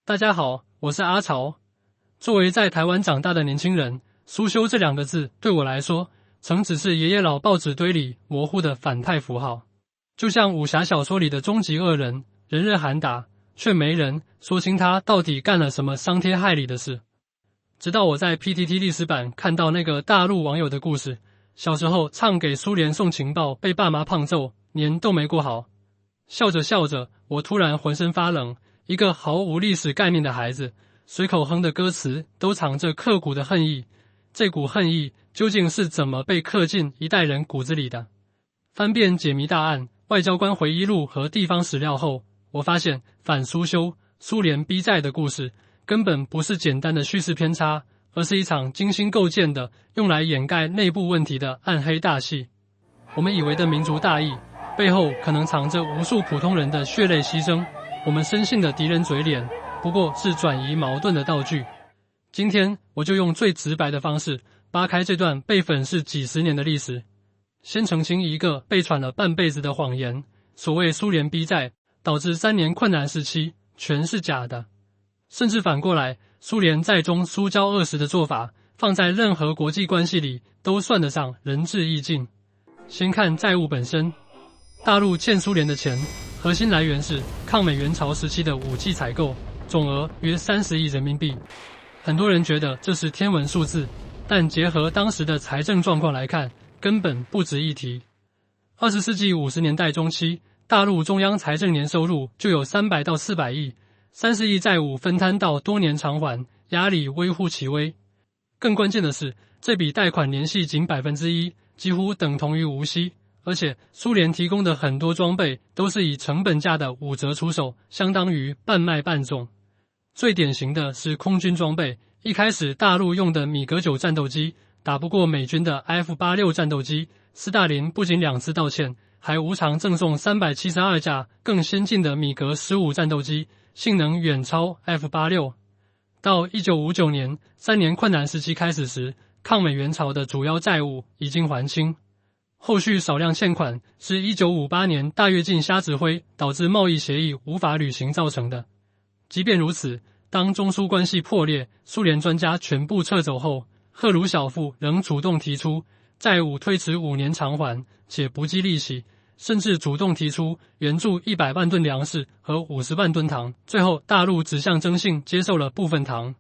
大家好，我是阿潮。作为在台湾长大的年轻人，苏修这两个字对我来说，曾只是爷爷老报纸堆里模糊的反派符号。就像武侠小说里的终极恶人，人人喊打，却没人说清他到底干了什么伤天害理的事。直到我在 PTT 历史版看到那个大陆网友的故事，小时候唱给苏联送情报，被爸妈胖揍，年都没过好。笑着笑着，我突然浑身发冷。一个毫无历史概念的孩子，随口哼的歌词都藏着刻骨的恨意。这股恨意究竟是怎么被刻进一代人骨子里的？翻遍解谜大案、外交官回忆录和地方史料后，我发现反苏修、苏联逼债的故事根本不是简单的叙事偏差，而是一场精心构建的用来掩盖内部问题的暗黑大戏。我们以为的民族大义，背后可能藏着无数普通人的血泪牺牲。我们深信的敌人嘴脸，不过是转移矛盾的道具。今天我就用最直白的方式扒开这段被粉饰几十年的历史，先澄清一个被传了半辈子的谎言：所谓苏联逼债导致3年困难时期，全是假的。甚至反过来，苏联债中苏交恶时的做法，放在任何国际关系里都算得上仁至义尽。先看债务本身，大陆欠苏联的钱，核心来源是抗美援朝时期的武器采购，总额约30亿人民币。很多人觉得这是天文数字，但结合当时的财政状况来看，根本不值一提。20世纪50年代中期，大陆中央财政年收入就有300到400亿，30亿债务分摊到多年偿还，压力微乎其微。更关键的是，这笔贷款年息仅 1%， 几乎等同于无息。而且苏联提供的很多装备都是以成本价的5折出手，相当于半卖半送。最典型的是空军装备，一开始大陆用的米格9战斗机打不过美军的 F-86战斗机，斯大林不仅2次道歉，还无偿赠送372架更先进的米格15战斗机，性能远超 F-86。到1959年3年困难时期开始时，抗美援朝的主要债务已经还清。后续少量欠款是1958年大跃进瞎指挥导致贸易协议无法履行造成的。即便如此，当中苏关系破裂，苏联专家全部撤走后，赫鲁晓夫仍主动提出债务推迟5年偿还，且不计利息，甚至主动提出援助100万吨粮食和50万吨糖，最后大陆只象征性接受了部分糖。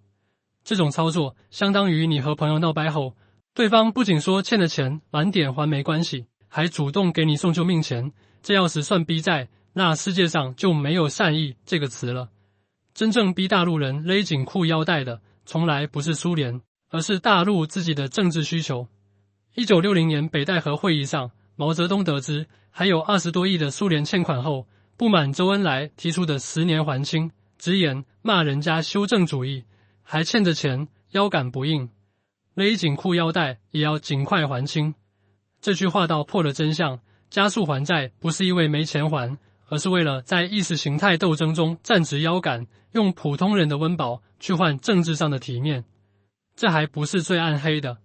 这种操作相当于你和朋友闹掰后，对方不仅说欠的钱晚点还没关系，还主动给你送救命钱，这要是算逼债，那世界上就没有善意这个词了。真正逼大陆人勒紧裤腰带的，从来不是苏联，而是大陆自己的政治需求。1960年北戴河会议上，毛泽东得知还有20多亿的苏联欠款后，不满周恩来提出的10年还清，直言骂人家修正主义，还欠着钱腰杆不硬。勒紧裤腰带也要尽快还清。这句话道破了真相，加速还债不是因为没钱还，而是为了在意识形态斗争中站直腰杆，用普通人的温饱去换政治上的体面。这还不是最暗黑的，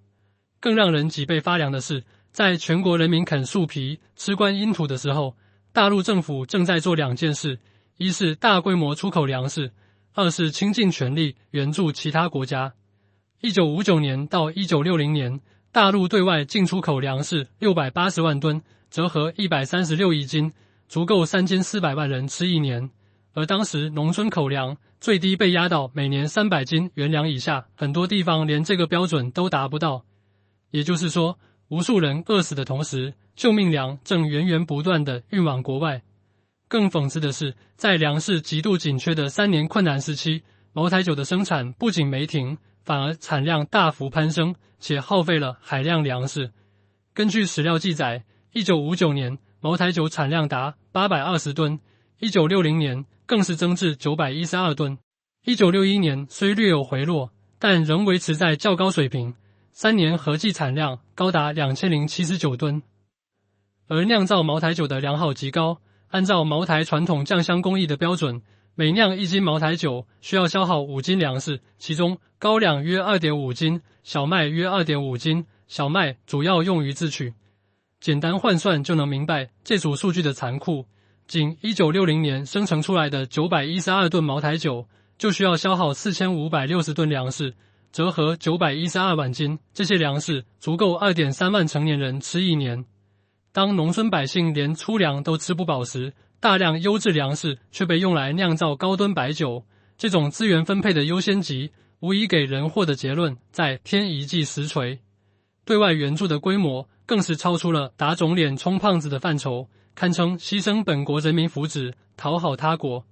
更让人脊背发凉的是，在全国人民啃树皮、吃官阴土的时候，大陆政府正在做2件事：一是大规模出口粮食，二是倾尽全力援助其他国家。1959年到1960年，大陆对外进出口粮食680万吨，折合136亿斤，足够3400万人吃1年。而当时农村口粮最低被压到每年300斤原粮以下，很多地方连这个标准都达不到。也就是说，无数人饿死的同时，救命粮正源源不断地运往国外。更讽刺的是，在粮食极度紧缺的3年困难时期，茅台酒的生产不仅没停，反而产量大幅攀升，且耗费了海量粮食。根据史料记载，1959年茅台酒产量达820吨，1960年更是增至912吨。1961年虽略有回落，但仍维持在较高水平，3年合计产量高达2079吨。而酿造茅台酒的良好极高，按照茅台传统酱香工艺的标准，每酿1斤茅台酒需要消耗5斤粮食，其中高粱约 2.5 斤，小麦约 2.5 斤，小麦主要用于制曲。简单换算就能明白这组数据的残酷。仅1960年生成出来的912吨茅台酒，就需要消耗4560吨粮食，折合912万斤。这些粮食足够2.3万成年人吃1年。当农村百姓连粗粮都吃不饱时，大量优质粮食却被用来酿造高吨白酒。这种资源分配的优先级，无疑给人祸的结论在天一记实锤。对外援助的规模更是超出了打肿脸充胖子的范畴，堪称牺牲本国人民福祉，讨好他国。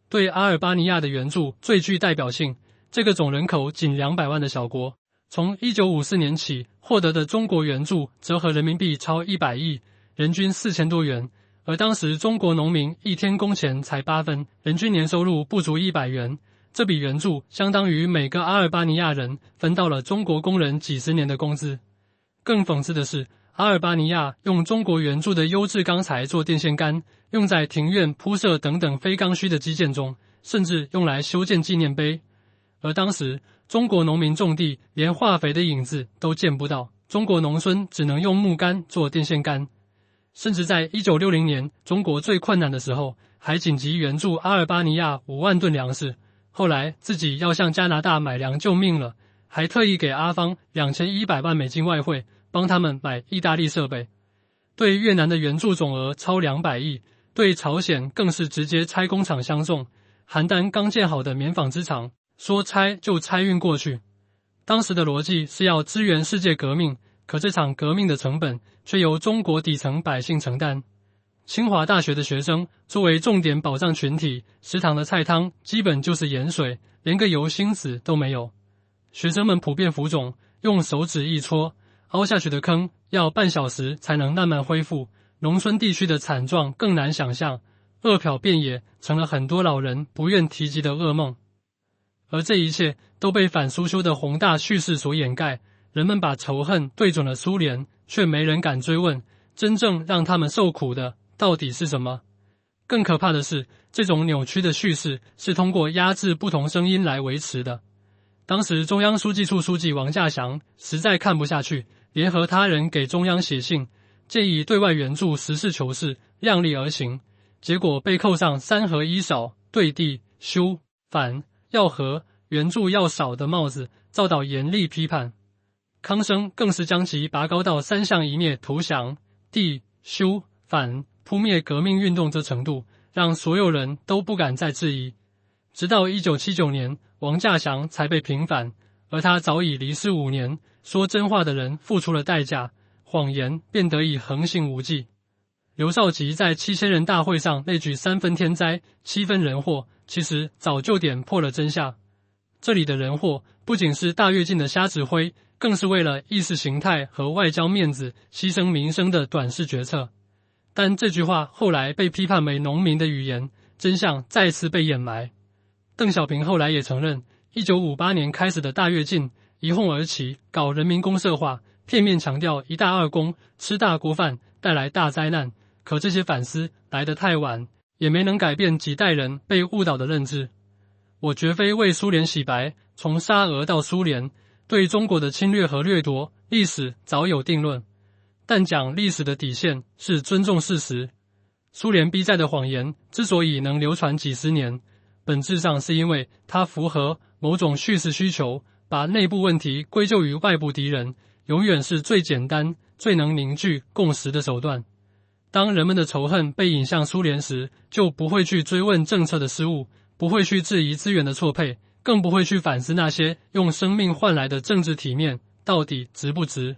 对阿尔巴尼亚的援助最具代表性，这个总人口仅200万的小国，从1954年起获得的中国援助折合人民币超100亿，人均4000多元，而当时中国农民一天工钱才8分，人均年收入不足100元。这笔援助相当于每个阿尔巴尼亚人分到了中国工人几十年的工资。更讽刺的是，阿尔巴尼亚用中国援助的优质钢材做电线杆，用在庭院铺设等等非刚需的基建中，甚至用来修建纪念碑。而当时中国农民种地连化肥的影子都见不到，中国农村只能用木杆做电线杆。甚至在1960年中国最困难的时候，还紧急援助阿尔巴尼亚5万吨粮食，后来自己要向加拿大买粮救命了，还特意给阿方2100万美金外汇，帮他们买意大利设备。对越南的援助总额超200亿，对朝鲜更是直接拆工厂相送，邯郸刚建好的棉纺织厂说拆就拆运过去。当时的逻辑是要支援世界革命，可这场革命的成本却由中国底层百姓承担。清华大学的学生作为重点保障群体，食堂的菜汤基本就是盐水，连个油星子都没有。学生们普遍浮肿，用手指一戳，凹下去的坑要半小时才能慢慢恢复。农村地区的惨状更难想象，饿殍遍野成了很多老人不愿提及的噩梦。而这一切都被反苏修的宏大叙事所掩盖，人们把仇恨对准了苏联，却没人敢追问，真正让他们受苦的到底是什么？更可怕的是，这种扭曲的叙事是通过压制不同声音来维持的。当时中央书记处书记王稼祥实在看不下去，联合他人给中央写信，建议对外援助实事求是，量力而行。结果被扣上3合1少、对地、修、反、要和、援助要少的帽子，遭到严厉批判。康生更是将其拔高到3项一灭投降、地、修、反、扑灭革命运动这程度，让所有人都不敢再质疑。直到1979年，王稼祥才被平反，而他早已离世5年，说真话的人付出了代价，谎言便得以横行无忌。刘少奇在7000人大会上列举3分天灾7分人祸，其实早就点破了真相。这里的人祸不仅是大跃进的瞎指挥，更是为了意识形态和外交面子牺牲民生的短视决策。但这句话后来被批判为农民的语言，真相再次被掩埋。邓小平后来也承认，1958年开始的大跃进一哄而起，搞人民公社化，片面强调一大二公，吃大锅饭，带来大灾难。可这些反思来得太晚，也没能改变几代人被误导的认知。我绝非为苏联洗白，从沙俄到苏联，对中国的侵略和掠夺，历史早有定论。但讲历史的底线是尊重事实。苏联逼债的谎言之所以能流传几十年，本质上是因为它符合某种叙事需求，把内部问题归咎于外部敌人，永远是最简单、最能凝聚共识的手段。当人们的仇恨被引向苏联时，就不会去追问政策的失误，不会去质疑资源的错配，更不会去反思那些用生命换来的政治体面到底值不值。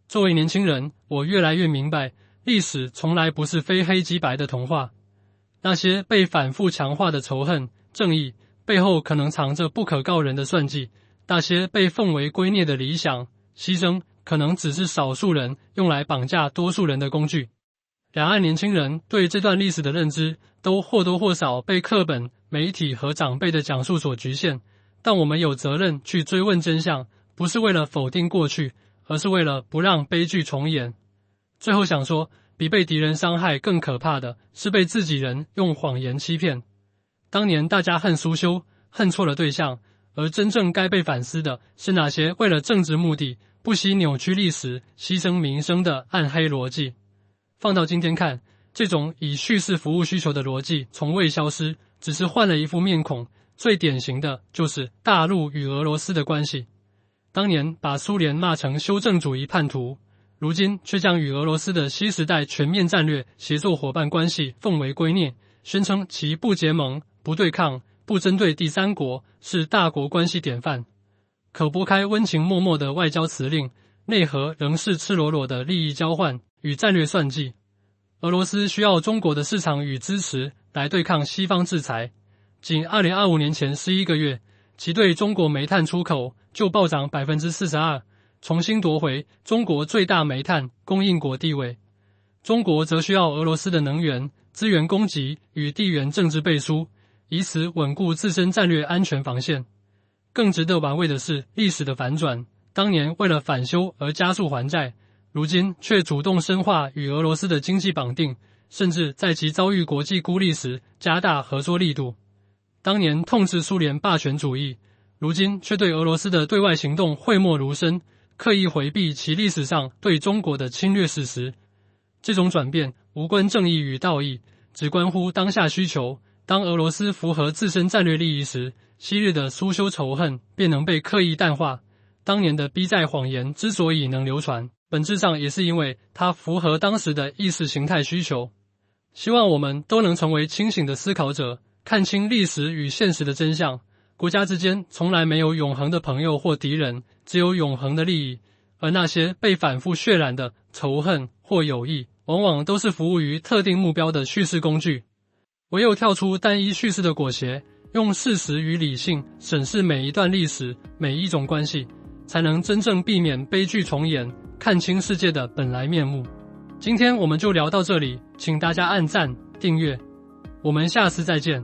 作为年轻人，我越来越明白，历史从来不是非黑即白的童话。那些被反复强化的仇恨、正义，背后可能藏着不可告人的算计；那些被奉为圭臬的理想、牺牲，可能只是少数人用来绑架多数人的工具。两岸年轻人对这段历史的认知，都或多或少被课本、媒体和长辈的讲述所局限，但我们有责任去追问真相，不是为了否定过去，而是为了不让悲剧重演。最后想说，比被敌人伤害更可怕的是被自己人用谎言欺骗。当年大家恨苏修，恨错了对象，而真正该被反思的是那些为了政治目的不惜扭曲历史、牺牲民生的暗黑逻辑。放到今天看，这种以叙事服务需求的逻辑从未消失，只是换了一副面孔，最典型的就是大陆与俄罗斯的关系。当年把苏联骂成修正主义叛徒，如今却将与俄罗斯的新时代全面战略协作伙伴关系奉为圭臬，宣称其不结盟、不对抗、不针对第三国，是大国关系典范。可拨开温情脉脉的外交辞令，内核仍是赤裸裸的利益交换与战略算计。俄罗斯需要中国的市场与支持来对抗西方制裁。仅2025年前11个月，其对中国煤炭出口就暴涨 42%， 重新夺回中国最大煤炭供应国地位。中国则需要俄罗斯的能源、资源供给与地缘政治背书，以此稳固自身战略安全防线。更值得玩味的是历史的反转，当年为了反修而加速还债，如今却主动深化与俄罗斯的经济绑定，甚至在其遭遇国际孤立时加大合作力度。当年痛斥苏联霸权主义，如今却对俄罗斯的对外行动讳莫如深，刻意回避其历史上对中国的侵略事实。这种转变无关正义与道义，只关乎当下需求。当俄罗斯符合自身战略利益时，昔日的苏修仇恨便能被刻意淡化。当年的逼债谎言之所以能流传，本质上也是因为它符合当时的意识形态需求。希望我们都能成为清醒的思考者，看清历史与现实的真相。国家之间从来没有永恒的朋友或敌人，只有永恒的利益。而那些被反复渲染的仇恨或友谊，往往都是服务于特定目标的叙事工具。唯有跳出单一叙事的裹挟，用事实与理性审视每一段历史、每一种关系，才能真正避免悲剧重演，看清世界的本来面目。今天我们就聊到这里，请大家按赞、订阅，我们下次再见。